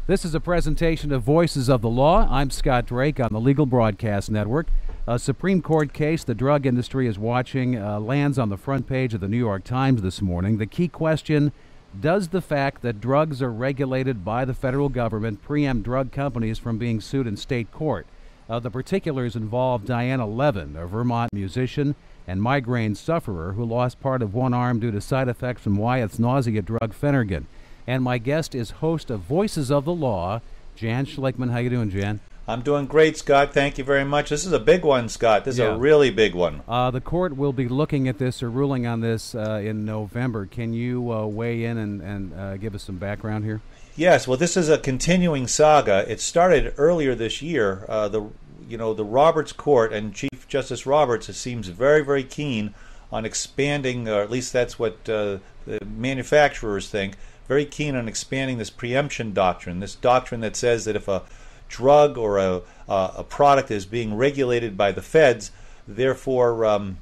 This is a presentation of Voices of the Law. I'm Scott Drake on the Legal Broadcast Network. A Supreme Court case the drug industry is watching lands on the front page of the New York Times this morning. The key question: does the fact that drugs are regulated by the federal government preempt drug companies from being sued in state court? The particulars involve Diana Levin, a Vermont musician and migraine sufferer who lost part of one arm due to side effects from Wyeth's nausea drug Phenergan. And my guest is host of Voices of the Law, Jan Schlickman. How you doing, Jan? I'm doing great, Scott. Thank you very much. This is a big one, Scott. This is a really big one. The court will be looking at this or ruling on this in November. Can you weigh in and give us some background here? Yes. Well, this is a continuing saga. It started earlier this year. The Roberts Court and Chief Justice Roberts seems very, very keen on expanding, or at least that's what the manufacturers think, very keen on expanding this preemption doctrine, this doctrine that says that if a drug or a product is being regulated by the feds, therefore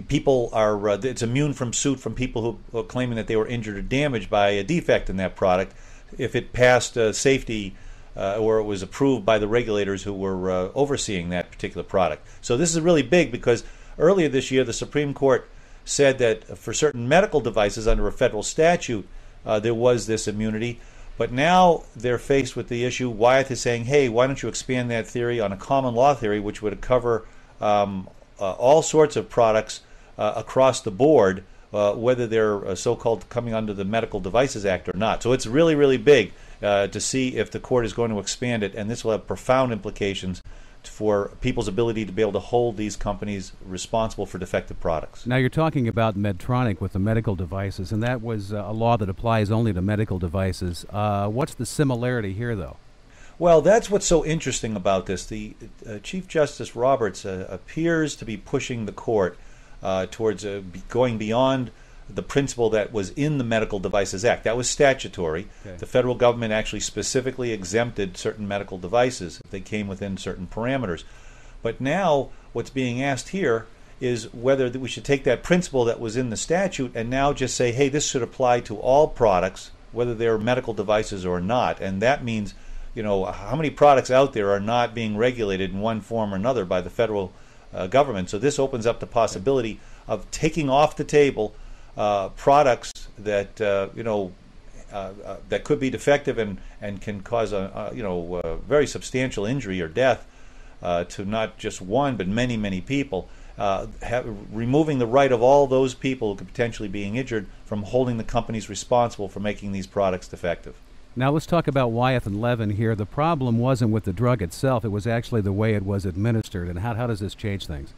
people are it's immune from suit from people who are claiming that they were injured or damaged by a defect in that product if it passed safety or it was approved by the regulators who were overseeing that particular product. So this is really big because earlier this year the Supreme Court said that for certain medical devices under a federal statute there was this immunity. But now they're faced with the issue. Wyeth is saying, hey, why don't you expand that theory on a common law theory, which would cover all sorts of products across the board, whether they're so-called coming under the Medical Devices Act or not. So it's really, really big to see if the court is going to expand it, and this will have profound implications for people's ability to be able to hold these companies responsible for defective products. Now you're talking about Medtronic with the medical devices, and that was a law that applies only to medical devices. What's the similarity here, though? Well, that's what's so interesting about this. The Chief Justice Roberts appears to be pushing the court towards going beyond the principle that was in the Medical Devices Act. That was statutory. Okay. The federal government actually specifically exempted certain medical devices if they came within certain parameters. But now what's being asked here is whether we should take that principle that was in the statute and now just say, hey, this should apply to all products, whether they're medical devices or not. And that means, how many products out there are not being regulated in one form or another by the federal government. So this opens up the possibility of taking off the table products that that could be defective and can cause a very substantial injury or death to not just one but many people, removing the right of all those people who could potentially be injured from holding the companies responsible for making these products defective. Now let's talk about Wyeth and Levin here. The problem wasn't with the drug itself; it was actually the way it was administered. And how does this change things?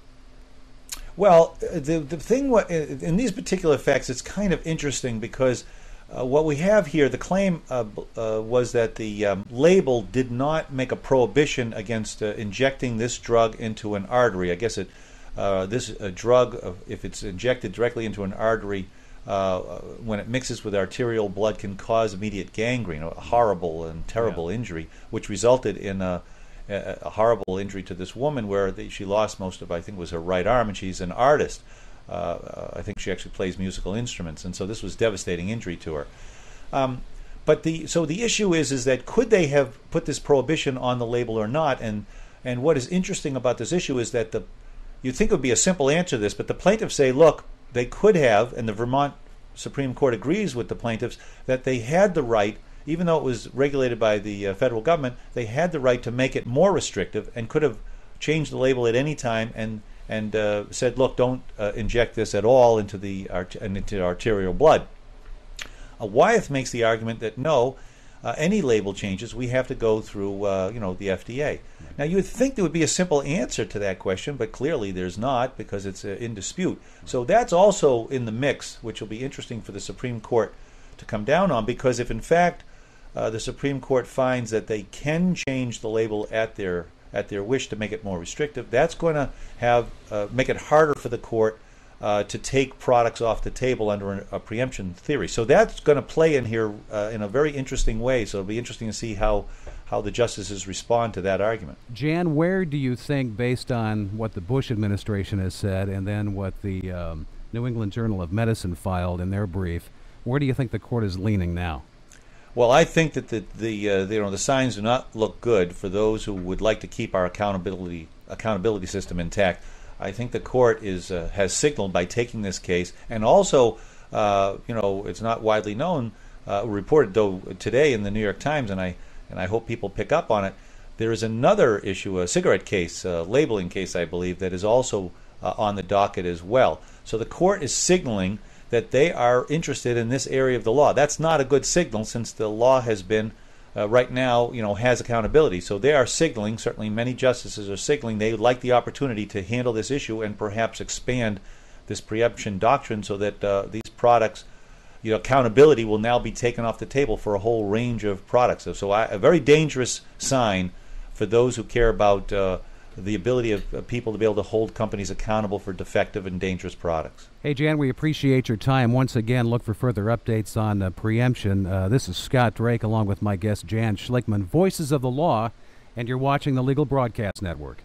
Well, the thing in these particular facts, it's kind of interesting because what we have here, the claim was that the label did not make a prohibition against injecting this drug into an artery. I guess this drug, if it's injected directly into an artery, when it mixes with arterial blood, can cause immediate gangrene, a horrible and terrible injury, which resulted in a horrible injury to this woman where she lost most of, I think, was her right arm, and she's an artist. I think she actually plays musical instruments, and so this was devastating injury to her. But the issue is that could they have put this prohibition on the label or not? And what is interesting about this issue is that you'd think it would be a simple answer to this, but the plaintiffs say, look, they could have, and the Vermont Supreme Court agrees with the plaintiffs that they had the right. Even though it was regulated by the federal government, they had the right to make it more restrictive and could have changed the label at any time and said, look, don't inject this at all into arterial blood. Wyeth makes the argument that no, any label changes, we have to go through the FDA. Now you would think there would be a simple answer to that question, but clearly there's not because it's in dispute. So that's also in the mix, which will be interesting for the Supreme Court to come down on, because if in fact the Supreme Court finds that they can change the label at their wish to make it more restrictive, that's going to make it harder for the court to take products off the table under a preemption theory. So that's going to play in here in a very interesting way. So it'll be interesting to see how the justices respond to that argument. Jan, where do you think, based on what the Bush administration has said and then what the New England Journal of Medicine filed in their brief, where do you think the court is leaning now? Well, I think that the signs do not look good for those who would like to keep our accountability system intact. I think the court has signaled by taking this case, and also, it's not widely known, reported though today in the New York Times, and I hope people pick up on it. There is another issue, a cigarette case, a labeling case, I believe, that is also on the docket as well. So the court is signaling that they are interested in this area of the law. That's not a good signal, since the law has been, right now, has accountability. So they are signaling, certainly many justices are signaling, they would like the opportunity to handle this issue and perhaps expand this preemption doctrine so that these products, accountability will now be taken off the table for a whole range of products. So a very dangerous sign for those who care about the ability of people to be able to hold companies accountable for defective and dangerous products. Hey, Jan, we appreciate your time. Once again, look for further updates on preemption. This is Scott Drake along with my guest Jan Schlickman, Voices of the Law, and you're watching the Legal Broadcast Network.